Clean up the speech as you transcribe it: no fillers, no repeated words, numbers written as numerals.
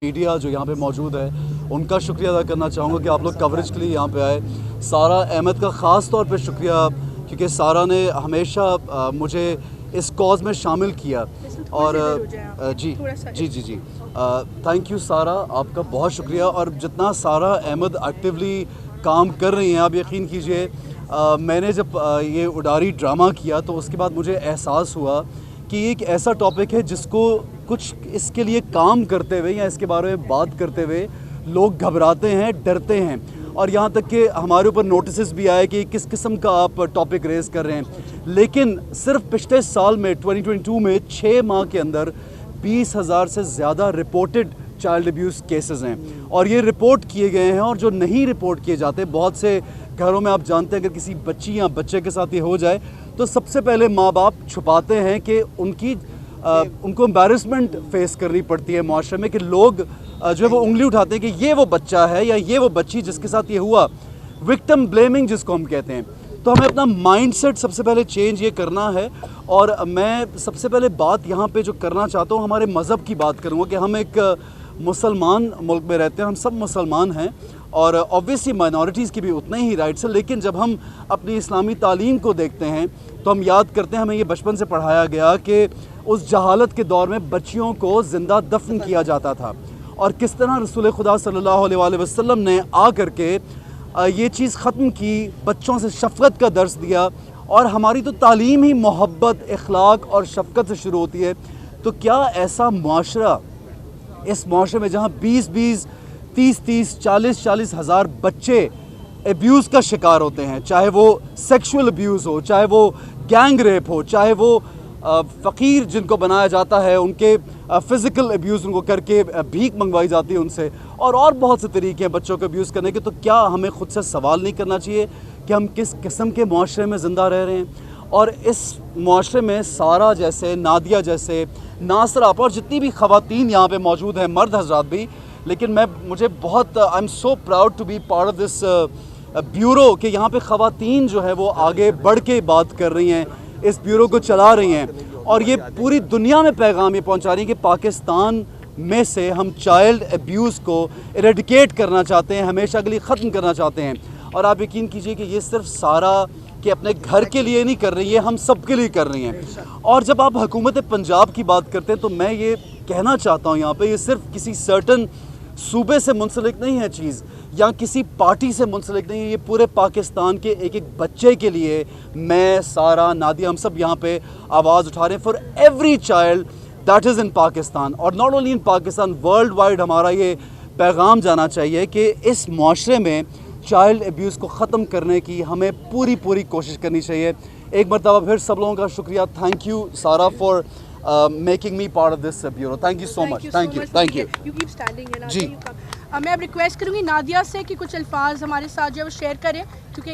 Media जो यहाँ पे मौजूद है उनका शुक्रिया अदा करना चाहूँगा कि आप लोग कवरेज के लिए यहाँ पे आए। सारा अहमद का ख़ास तौर पे शुक्रिया, क्योंकि सारा ने हमेशा मुझे इस कॉज़ में शामिल किया। और जी जी जी जी थैंक यू सारा, आपका बहुत शुक्रिया। और जितना सारा अहमद एक्टिवली काम कर रही हैं, आप यकीन कीजिए मैंने जब ये उडारी ड्रामा किया तो उसके बाद मुझे एहसास हुआ कि एक ऐसा टॉपिक है जिसको कुछ इसके लिए काम करते हुए या इसके बारे में बात करते हुए लोग घबराते हैं, डरते हैं। और यहाँ तक कि हमारे ऊपर नोटिस भी आए कि किस किस्म का आप टॉपिक रेज़ कर रहे हैं। लेकिन सिर्फ पिछले साल में 2022 में 6 माह के अंदर 20,000 से ज़्यादा रिपोर्टेड चाइल्ड अब्यूज़ केसेस हैं और ये रिपोर्ट किए गए हैं। और जो नहीं रिपोर्ट किए जाते, बहुत से घरों में आप जानते हैं अगर किसी बच्ची या बच्चे के साथ ये हो जाए तो सबसे पहले माँ बाप छुपाते हैं कि उनको एम्बैरेसमेंट फेस करनी पड़ती है माशरे में, कि लोग जो है वो उंगली उठाते हैं कि ये वो बच्चा है या ये वो बच्ची जिसके साथ ये हुआ। विक्टिम ब्लेमिंग जिसको हम कहते हैं। तो हमें अपना माइंडसेट सबसे पहले चेंज ये करना है। और मैं सबसे पहले बात यहाँ पे जो करना चाहता हूँ, हमारे मज़हब की बात करूँगा कि हम एक मुसलमान मुल्क में रहते हैं, हम सब मुसलमान हैं और ऑब्वियसली माइनॉरिटीज़ की भी उतने ही राइट्स हैं। लेकिन जब हम अपनी इस्लामी तालीम को देखते हैं तो हम याद करते हैं, हमें ये बचपन से पढ़ाया गया कि उस जहालत के दौर में बच्चियों को ज़िंदा दफन किया जाता था और किस तरह रसूल खुदा सल्लल्लाहु अलैहि वसल्लम ने आ करके ये चीज़ ख़त्म की, बच्चों से शफ़क़त का दर्स दिया। और हमारी तो तालीम ही मोहब्बत, इखलाक और शफ़क़त से शुरू होती है। तो क्या ऐसा मुआशरा, इस मुआशरे में जहाँ 20-20, 30-30, 40-40 हज़ार बच्चे एब्यूज़ का शिकार होते हैं, चाहे वो सेक्सुअल अब्यूज़ हो, चाहे वो गैंग रेप हो, चाहे वो फ़कीर जिनको बनाया जाता है उनके फ़िज़िकल अब्यूज़ उनको करके भीख मंगवाई जाती है उनसे, और बहुत से तरीके हैं बच्चों को अब्यूज़ करने के। तो क्या हमें ख़ुद से सवाल नहीं करना चाहिए कि हम किस किस्म के मुआशरे में ज़िंदा रह रहे हैं? और इस मुआशरे में सारा जैसे, नादिया जैसे, नासर आप और जितनी भी ख़वातीन यहाँ पे मौजूद हैं, मर्द हज़रात भी, लेकिन मुझे बहुत I am so proud to be part of this bureau कि यहाँ पे ख़वातीन जो है वो आगे बढ़ के बात कर रही हैं, इस ब्यूरो को चला रही हैं और ये पूरी दुनिया में पैगाम ये पहुँचा रही हैं कि पाकिस्तान में से हम चाइल्ड अब्यूज़ को इरेडिकेट करना चाहते हैं, हमेशा के लिए ख़त्म करना चाहते हैं। और आप यकीन कीजिए कि ये सिर्फ सारा कि अपने घर के लिए नहीं कर रही है, हम सब के लिए कर रही हैं। और जब आप हुकूमत पंजाब की बात करते हैं तो मैं ये कहना चाहता हूँ यहाँ पे, ये सिर्फ किसी सर्टन सूबे से मुंसलिक नहीं है चीज़ या किसी पार्टी से मुंसलिक नहीं है, ये पूरे पाकिस्तान के एक एक बच्चे के लिए मैं, सारा, नादिया, हम सब यहाँ पे आवाज़ उठा रहे हैं for every child that is in Pakistan. और not only in Pakistan, world wide हमारा ये पैगाम जाना चाहिए कि इस मुआशरे में चाइल्ड अब्यूज़ को ख़त्म करने की हमें पूरी कोशिश करनी चाहिए। एक मरतबा फिर सब लोगों का शुक्रिया। थैंक यू सारा for making me part of this bureau. Thank you so much. Thank you. You keep standing here. जी मैं अब रिक्वेस्ट करूँगी नादिया से कि कुछ अल्फाज हमारे साथ जो है वो शेयर करें, क्योंकि